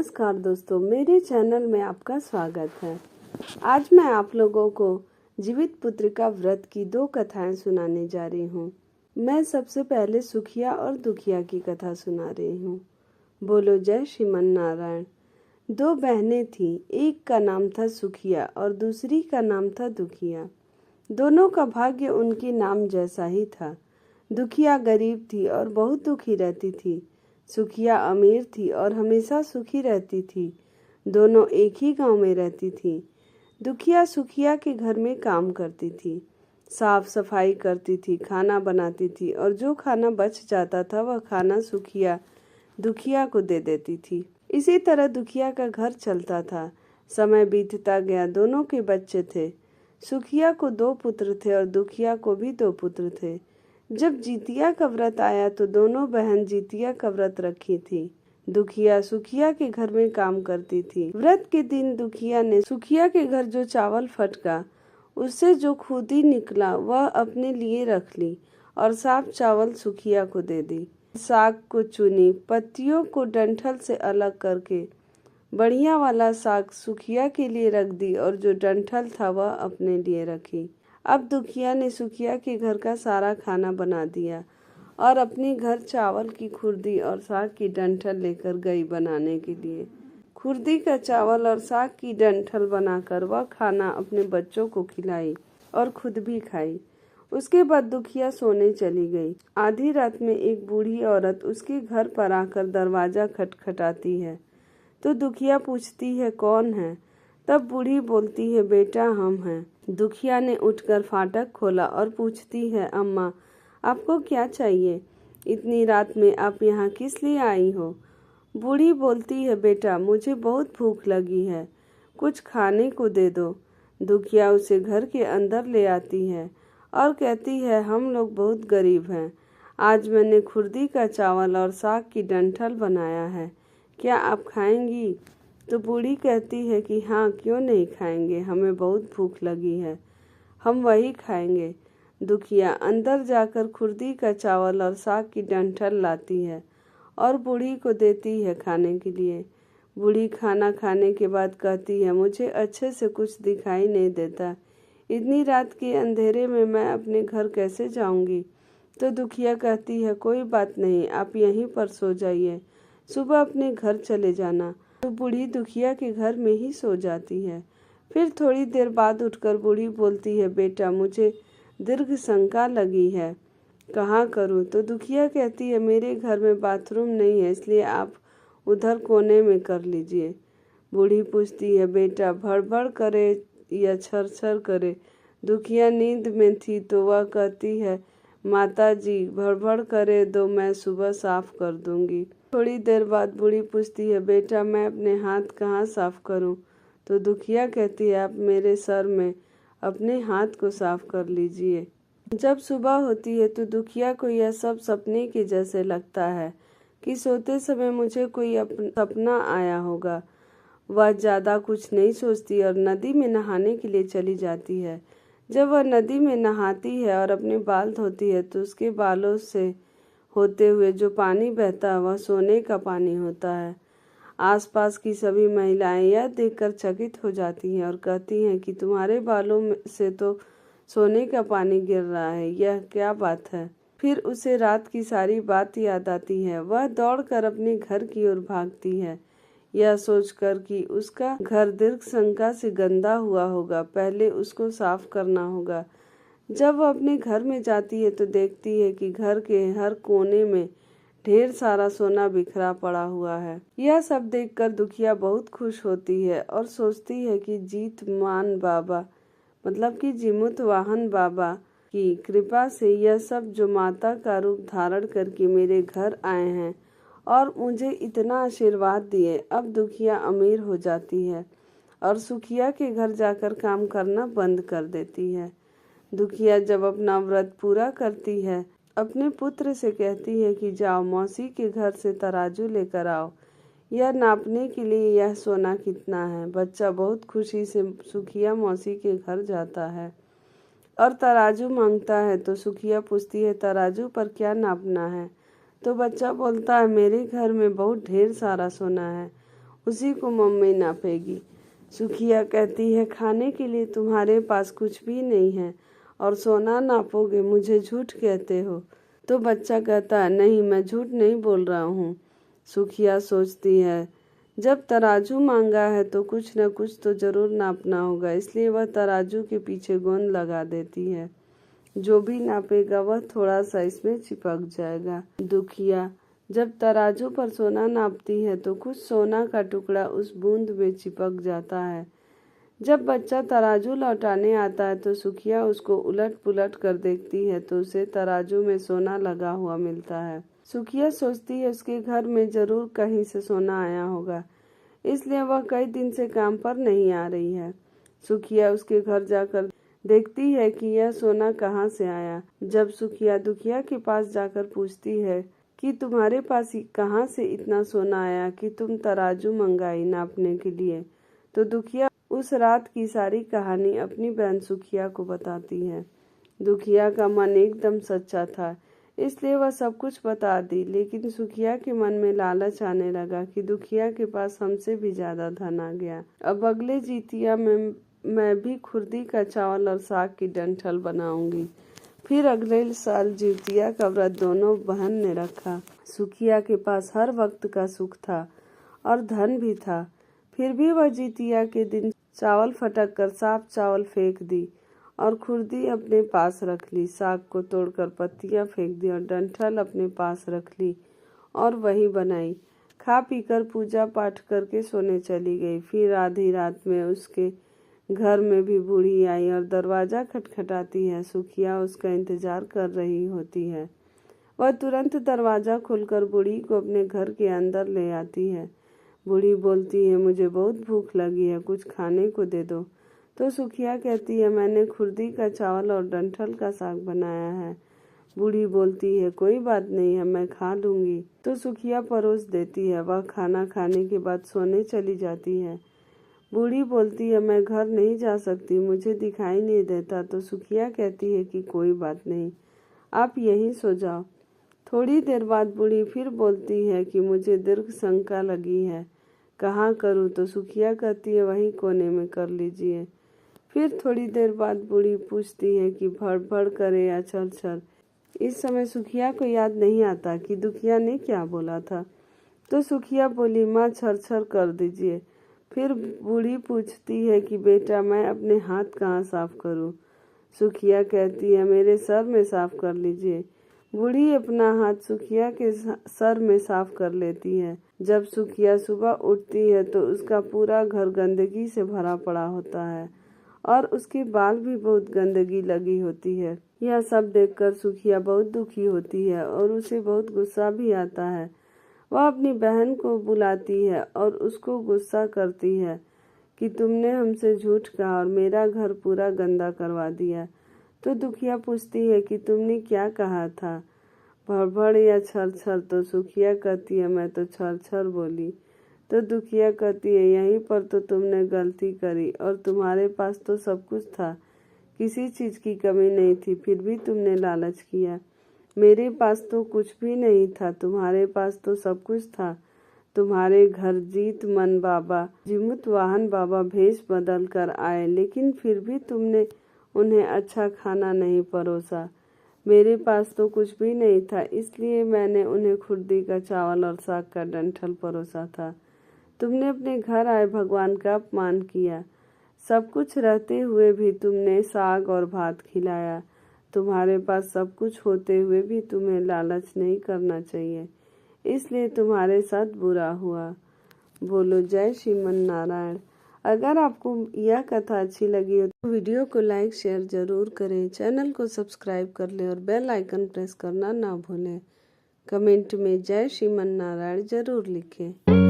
नमस्कार दोस्तों, मेरे चैनल में आपका स्वागत है। आज मैं आप लोगों को जीवित पुत्रिका व्रत की 2 कथाएं सुनाने जा रही हूँ। मैं सबसे पहले सुखिया और दुखिया की कथा सुना रही हूँ। बोलो जय श्रीमन नारायण। 2 बहनें थीं, एक का नाम था सुखिया और दूसरी का नाम था दुखिया। दोनों का भाग्य उनके नाम जैसा ही था। दुखिया गरीब थी और बहुत दुखी रहती थी। सुखिया अमीर थी और हमेशा सुखी रहती थी। दोनों एक ही गांव में रहती थी। दुखिया सुखिया के घर में काम करती थी, साफ सफाई करती थी, खाना बनाती थी और जो खाना बच जाता था वह खाना सुखिया दुखिया को दे देती थी। इसी तरह दुखिया का घर चलता था। समय बीतता गया। दोनों के बच्चे थे। सुखिया को 2 पुत्र थे और दुखिया को भी 2 पुत्र थे। जब जितिया का व्रत आया तो दोनों बहन जितिया का व्रत रखी थी। दुखिया सुखिया के घर में काम करती थी। व्रत के दिन दुखिया ने सुखिया के घर जो चावल फटका उससे जो खुदी निकला वह अपने लिए रख ली और साफ चावल सुखिया को दे दी। साग को चुनी, पत्तियों को डंठल से अलग करके बढ़िया वाला साग सुखिया के लिए रख दी और जो डंठल था वह अपने लिए रखी। अब दुखिया ने सुखिया के घर का सारा खाना बना दिया और अपने घर चावल की खुर्दी और साग की डंठल लेकर गई बनाने के लिए। खुर्दी का चावल और साग की डंठल बनाकर वह खाना अपने बच्चों को खिलाई और खुद भी खाई। उसके बाद दुखिया सोने चली गई। आधी रात में एक बूढ़ी औरत उसके घर पर आकर दरवाजा खटखटाती है तो दुखिया पूछती है कौन है। तब बूढ़ी बोलती है बेटा हम हैं। दुखिया ने उठकर फाटक खोला और पूछती है अम्मा आपको क्या चाहिए? इतनी रात में आप यहाँ किस लिए आई हो? बूढ़ी बोलती है बेटा मुझे बहुत भूख लगी है, कुछ खाने को दे दो। दुखिया उसे घर के अंदर ले आती है और कहती है हम लोग बहुत गरीब हैं। आज मैंने खुर्दी का चावल और साग की डंठल बनाया है, क्या आप खाएंगी? तो बूढ़ी कहती है कि हाँ क्यों नहीं खाएंगे, हमें बहुत भूख लगी है, हम वही खाएंगे। दुखिया अंदर जाकर खुर्दी का चावल और साग की डंठल लाती है और बूढ़ी को देती है खाने के लिए। बूढ़ी खाना खाने के बाद कहती है मुझे अच्छे से कुछ दिखाई नहीं देता, इतनी रात के अंधेरे में मैं अपने घर कैसे जाऊंगी? तो दुखिया कहती है कोई बात नहीं, आप यहीं पर सो जाइए, सुबह अपने घर चले जाना। तो बूढ़ी दुखिया के घर में ही सो जाती है। फिर थोड़ी देर बाद उठकर बूढ़ी बोलती है बेटा मुझे दीर्घ शंका लगी है, कहाँ करूँ? तो दुखिया कहती है मेरे घर में बाथरूम नहीं है, इसलिए आप उधर कोने में कर लीजिए। बूढ़ी पूछती है बेटा भड़बड़ करे या छरछर करे? दुखिया नींद में थी तो वह कहती है माता जी भड़बड़ करे दो, मैं सुबह साफ कर दूंगी। थोड़ी देर बाद बूढ़ी पूछती है बेटा मैं अपने हाथ कहाँ साफ करूँ? तो दुखिया कहती है आप मेरे सर में अपने हाथ को साफ कर लीजिए। जब सुबह होती है तो दुखिया को यह सब सपने के जैसे लगता है कि सोते समय मुझे कोई सपना आया होगा। वह ज़्यादा कुछ नहीं सोचती और नदी में नहाने के लिए चली जाती है। जब वह नदी में नहाती है और अपने बाल धोती है तो उसके बालों से होते हुए जो पानी बहता है वह सोने का पानी होता है। आसपास की सभी महिलाएं यह देखकर चकित हो जाती हैं और कहती हैं कि तुम्हारे बालों से तो सोने का पानी गिर रहा है, यह क्या बात है? फिर उसे रात की सारी बात याद आती है। वह दौड़कर अपने घर की ओर भागती है, यह सोचकर कि उसका घर दीर्घ शंका से गंदा हुआ होगा, पहले उसको साफ करना होगा। जब वह अपने घर में जाती है तो देखती है कि घर के हर कोने में ढेर सारा सोना बिखरा पड़ा हुआ है। यह सब देखकर दुखिया बहुत खुश होती है और सोचती है कि जीतमान बाबा मतलब कि जीमुत वाहन बाबा की कृपा से यह सब जो माता का रूप धारण करके मेरे घर आए हैं और मुझे इतना आशीर्वाद दिए, अब दुखिया अमीर हो जाती है और सुखिया के घर जाकर काम करना बंद कर देती है। दुखिया जब अपना व्रत पूरा करती है अपने पुत्र से कहती है कि जाओ मौसी के घर से तराजू लेकर आओ, यह नापने के लिए यह सोना कितना है। बच्चा बहुत खुशी से सुखिया मौसी के घर जाता है और तराजू मांगता है तो सुखिया पूछती है तराजू पर क्या नापना है? तो बच्चा बोलता है मेरे घर में बहुत ढेर सारा सोना है, उसी को मम्मी नापेगी। सुखिया कहती है, खाने के लिए तुम्हारे पास कुछ भी नहीं है और सोना नापोगे, मुझे झूठ कहते हो। तो बच्चा कहता है, नहीं, मैं झूठ नहीं बोल रहा हूँ। सुखिया सोचती है, जब तराजू मांगा है तो कुछ न कुछ तो जरूर नापना होगा, इसलिए वह तराजू के पीछे गोंद लगा देती है। जो भी नापेगा वह थोड़ा सा इसमें चिपक जाएगा। दुखिया जब तराजू पर सोना नापती है तो कुछ सोना का टुकड़ा उस बूंद में चिपक जाता है। जब बच्चा तराजू लौटाने आता है तो सुखिया उसको उलट पुलट कर देखती है तो उसे तराजू में सोना लगा हुआ मिलता है। सुखिया सोचती है उसके घर में जरूर कहीं से सोना आया होगा, इसलिए वह कई दिन से काम पर नहीं आ रही है। सुखिया उसके घर जाकर देखती है कि यह सोना कहाँ से आया। जब सुखिया दुखिया के पास जाकर पूछती है कि तुम्हारे पास कहाँ से इतना सोना आया कि तुम तराजू मंगाई नापने के लिए, तो दुखिया उस रात की सारी कहानी अपनी बहन सुखिया को बताती है। दुखिया का मन एकदम सच्चा था, इसलिए वह सब कुछ बता दी, लेकिन सुखिया के मन में लालच आने लगा कि दुखिया के पास हमसे भी ज्यादा धन आ गया। अब अगले जितिया में मैं भी खुर्दी का चावल और साग की डंठल बनाऊंगी। फिर अगले साल जितिया का व्रत दोनों बहन ने रखा। सुखिया के पास हर वक्त का सुख था और धन भी था, फिर भी वह जितिया के दिन चावल फटक कर साफ चावल फेंक दी और खुर्दी अपने पास रख ली। साग को तोड़कर पत्तियां फेंक दी और डंठल अपने पास रख ली और वही बनाई। खा पीकर पूजा पाठ करके सोने चली गई। फिर आधी रात में उसके घर में भी बूढ़ी आई और दरवाजा खटखटाती है। सुखिया उसका इंतजार कर रही होती है। वह तुरंत दरवाजा खोलकर बूढ़ी को अपने घर के अंदर ले आती है। बूढ़ी बोलती है, मुझे बहुत भूख लगी है, कुछ खाने को दे दो। तो सुखिया कहती है, मैंने खुर्दी का चावल और डंठल का साग बनाया है। बूढ़ी बोलती है, कोई बात नहीं है, मैं खा लूंगी। तो सुखिया परोस देती है। वह खाना खाने के बाद सोने चली जाती है। बूढ़ी बोलती है, मैं घर नहीं जा सकती, मुझे दिखाई नहीं देता। तो सुखिया कहती है कि कोई बात नहीं, आप यहीं सो जाओ। थोड़ी देर बाद बूढ़ी फिर बोलती है कि मुझे दीर्घ शंका लगी है, कहाँ करूँ? तो सुखिया कहती है, वहीं कोने में कर लीजिए। फिर थोड़ी देर बाद बूढ़ी पूछती है कि भड़ करे या छर छर। इस समय सुखिया को याद नहीं आता कि दुखिया ने क्या बोला था। तो सुखिया बोली, माँ छर छर कर दीजिए। फिर बूढ़ी पूछती है कि बेटा, मैं अपने हाथ कहाँ साफ करूँ? सुखिया कहती है, मेरे सर में साफ कर लीजिए। बूढ़ी अपना हाथ सुखिया के सर में साफ कर लेती है। जब सुखिया सुबह उठती है तो उसका पूरा घर गंदगी से भरा पड़ा होता है और उसके बाल भी बहुत गंदगी लगी होती है। यह सब देखकर सुखिया बहुत दुखी होती है और उसे बहुत गुस्सा भी आता है। वह अपनी बहन को बुलाती है और उसको गुस्सा करती है कि तुमने हमसे झूठ कहा और मेरा घर पूरा गंदा करवा दिया। तो दुखिया पूछती है कि तुमने क्या कहा था, भड़ या छर छर? तो सुखिया कहती है, मैं तो छर छर बोली। तो दुखिया कहती है, यहीं पर तो तुमने गलती करी और तुम्हारे पास तो सब कुछ था, किसी चीज की कमी नहीं थी, फिर भी तुमने लालच किया। मेरे पास तो कुछ भी नहीं था, तुम्हारे पास तो सब कुछ था। तुम्हारे घर जीत मन बाबा, जिमुत वाहन बाबा भेष बदल कर आए, लेकिन फिर भी तुमने उन्हें अच्छा खाना नहीं परोसा। मेरे पास तो कुछ भी नहीं था, इसलिए मैंने उन्हें खुर्दी का चावल और साग का डंठल परोसा था। तुमने अपने घर आए भगवान का अपमान किया। सब कुछ रहते हुए भी तुमने साग और भात खिलाया। तुम्हारे पास सब कुछ होते हुए भी तुम्हें लालच नहीं करना चाहिए, इसलिए तुम्हारे साथ बुरा हुआ। बोलो जय श्रीमन नारायण। अगर आपको यह कथा अच्छी लगी हो तो वीडियो को लाइक शेयर जरूर करें, चैनल को सब्सक्राइब कर लें और बेल आइकन प्रेस करना ना भूलें। कमेंट में जय श्रीमन नारायण जरूर लिखें।